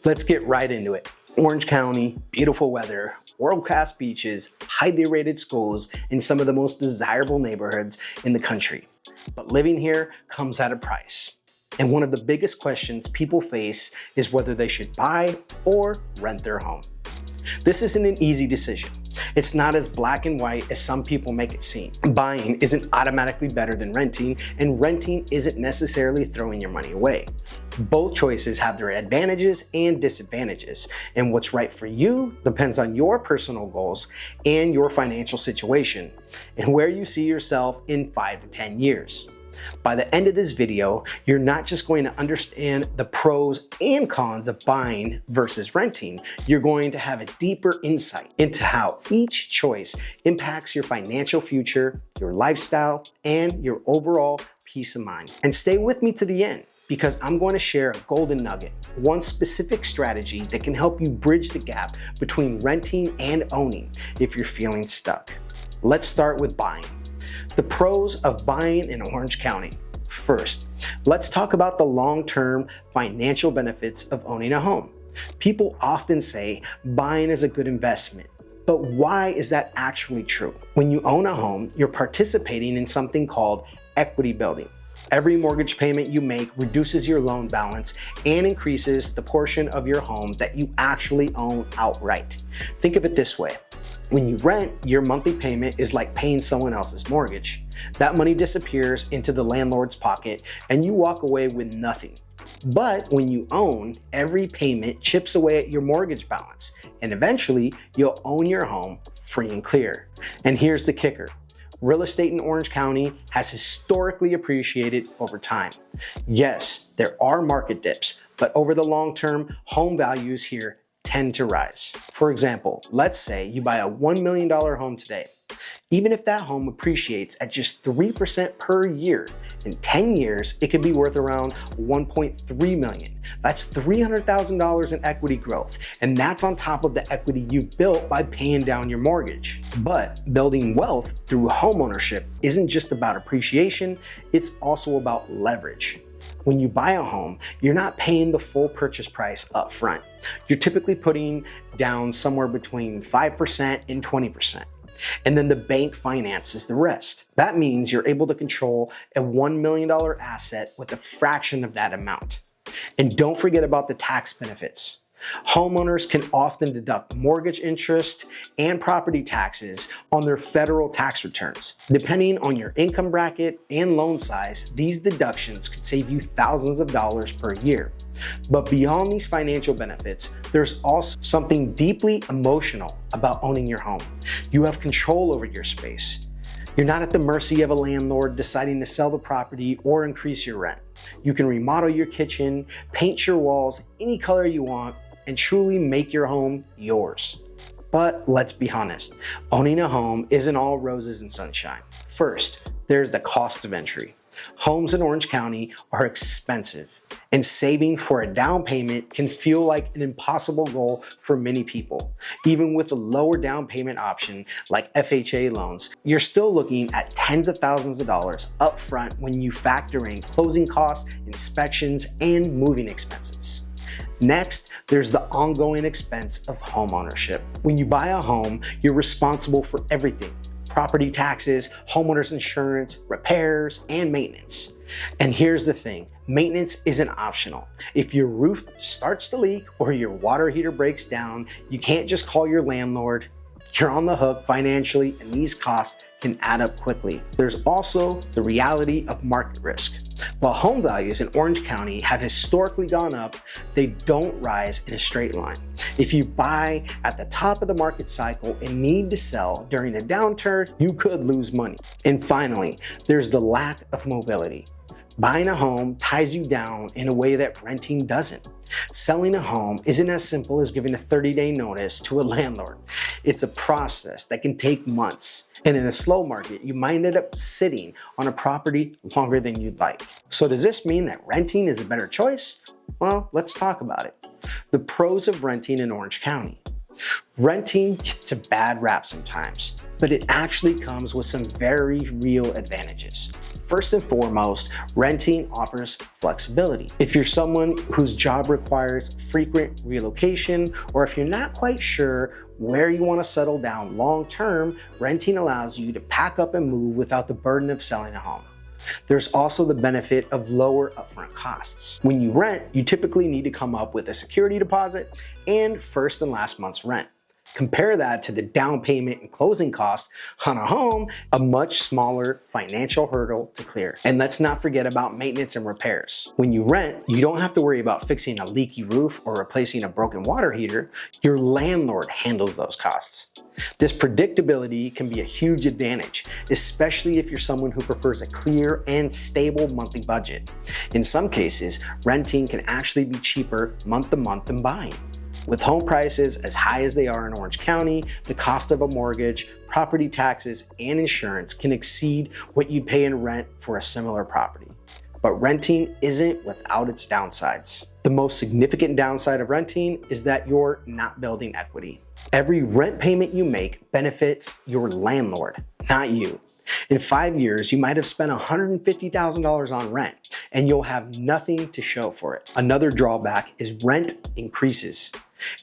Let's get right into it. Orange County, beautiful weather, world-class beaches, highly rated schools, and some of the most desirable neighborhoods in the country. But living here comes at a price. And one of the biggest questions people face is whether they should buy or rent their home. This isn't an easy decision. It's not as black and white as some people make it seem. Buying isn't automatically better than renting, and renting isn't necessarily throwing your money away. Both choices have their advantages and disadvantages, and what's right for you depends on your personal goals and your financial situation, and where you see yourself in 5 to 10 years. By the end of this video, you're not just going to understand the pros and cons of buying versus renting, you're going to have a deeper insight into how each choice impacts your financial future, your lifestyle, and your overall peace of mind. And stay with me to the end, because I'm going to share a golden nugget, one specific strategy that can help you bridge the gap between renting and owning if you're feeling stuck. Let's start with buying. The pros of buying in Orange County. First, let's talk about the long-term financial benefits of owning a home. People often say buying is a good investment, but why is that actually true? When you own a home, you're participating in something called equity building. Every mortgage payment you make reduces your loan balance and increases the portion of your home that you actually own outright. Think of it this way. When you rent, your monthly payment is like paying someone else's mortgage. That money disappears into the landlord's pocket and you walk away with nothing. But when you own, every payment chips away at your mortgage balance, and eventually you'll own your home free and clear. And here's the kicker. Real estate in Orange County has historically appreciated over time. Yes, there are market dips, but over the long term, home values here tend to rise. For example, let's say you buy a $1 million home today. Even if that home appreciates at just 3% per year, in 10 years, it could be worth around $1.3 million. That's $300,000 in equity growth, and that's on top of the equity you built by paying down your mortgage. But building wealth through homeownership isn't just about appreciation, it's also about leverage. When you buy a home, you're not paying the full purchase price up front. You're typically putting down somewhere between 5% and 20%. And then the bank finances the rest. That means you're able to control a $1 million asset with a fraction of that amount. And don't forget about the tax benefits. Homeowners can often deduct mortgage interest and property taxes on their federal tax returns. Depending on your income bracket and loan size, these deductions could save you thousands of dollars per year. But beyond these financial benefits, there's also something deeply emotional about owning your home. You have control over your space. You're not at the mercy of a landlord deciding to sell the property or increase your rent. You can remodel your kitchen, paint your walls any color you want, and truly make your home yours. But let's be honest, owning a home isn't all roses and sunshine. First, there's the cost of entry. Homes in Orange County are expensive, and saving for a down payment can feel like an impossible goal for many people. Even with a lower down payment option like FHA loans, you're still looking at tens of thousands of dollars up front when you factor in closing costs, inspections, and moving expenses. Next, there's the ongoing expense of homeownership. When you buy a home, you're responsible for everything: property taxes, homeowner's insurance, repairs, and maintenance. And here's the thing, maintenance isn't optional. If your roof starts to leak or your water heater breaks down, you can't just call your landlord. You're on the hook financially, and these costs can add up quickly. There's also the reality of market risk. While home values in Orange County have historically gone up, they don't rise in a straight line. If you buy at the top of the market cycle and need to sell during a downturn, you could lose money. And finally, there's the lack of mobility. Buying a home ties you down in a way that renting doesn't. Selling a home isn't as simple as giving a 30-day notice to a landlord. It's a process that can take months. And in a slow market, you might end up sitting on a property longer than you'd like. So does this mean that renting is the better choice? Well, let's talk about it. The pros of renting in Orange County. Renting gets a bad rap sometimes, but it actually comes with some very real advantages. First and foremost, renting offers flexibility. If you're someone whose job requires frequent relocation, or if you're not quite sure where you want to settle down long term, renting allows you to pack up and move without the burden of selling a home. There's also the benefit of lower upfront costs. When you rent, you typically need to come up with a security deposit and first and last month's rent. Compare that to the down payment and closing costs on a home, a much smaller financial hurdle to clear. And let's not forget about maintenance and repairs. When you rent, you don't have to worry about fixing a leaky roof or replacing a broken water heater. Your landlord handles those costs. This predictability can be a huge advantage, especially if you're someone who prefers a clear and stable monthly budget. In some cases, renting can actually be cheaper month to month than buying. With home prices as high as they are in Orange County, the cost of a mortgage, property taxes, and insurance can exceed what you'd pay in rent for a similar property. But renting isn't without its downsides. The most significant downside of renting is that you're not building equity. Every rent payment you make benefits your landlord, not you. In 5 years, you might have spent $150,000 on rent, and you'll have nothing to show for it. Another drawback is rent increases.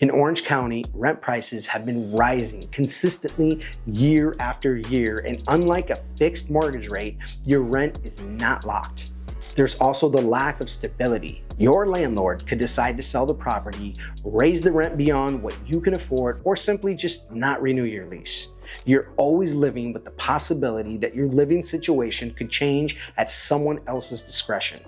In Orange County, rent prices have been rising consistently year after year, and unlike a fixed mortgage rate, your rent is not locked. There's also the lack of stability. Your landlord could decide to sell the property, raise the rent beyond what you can afford, or simply just not renew your lease. You're always living with the possibility that your living situation could change at someone else's discretion.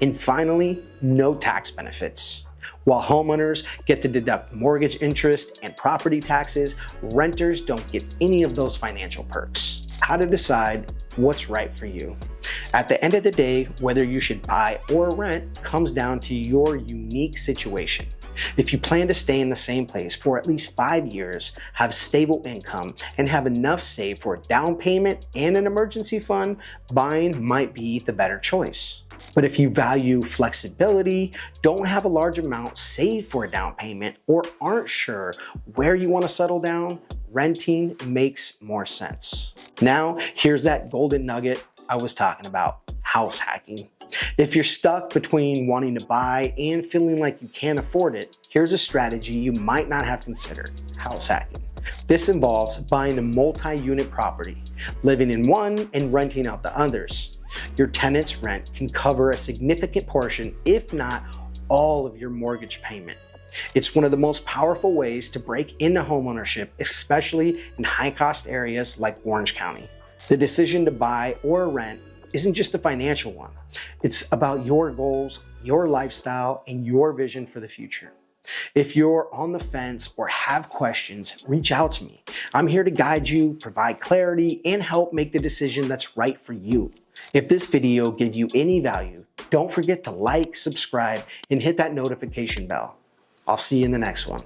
And finally, no tax benefits. While homeowners get to deduct mortgage interest and property taxes, renters don't get any of those financial perks. How to decide what's right for you. At the end of the day, whether you should buy or rent comes down to your unique situation. If you plan to stay in the same place for at least 5 years, have stable income, and have enough saved for a down payment and an emergency fund, buying might be the better choice. But if you value flexibility, don't have a large amount saved for a down payment, or aren't sure where you want to settle down, renting makes more sense. Now, here's that golden nugget I was talking about: house hacking. If you're stuck between wanting to buy and feeling like you can't afford it, here's a strategy you might not have considered: house hacking. This involves buying a multi-unit property, living in one and renting out the others. Your tenant's rent can cover a significant portion, if not all, of your mortgage payment. It's one of the most powerful ways to break into homeownership, especially in high-cost areas like Orange County. The decision to buy or rent isn't just a financial one. It's about your goals, your lifestyle, and your vision for the future. If you're on the fence or have questions, reach out to me. I'm here to guide you, provide clarity, and help make the decision that's right for you. If this video gave you any value, don't forget to like, subscribe, and hit that notification bell. I'll see you in the next one.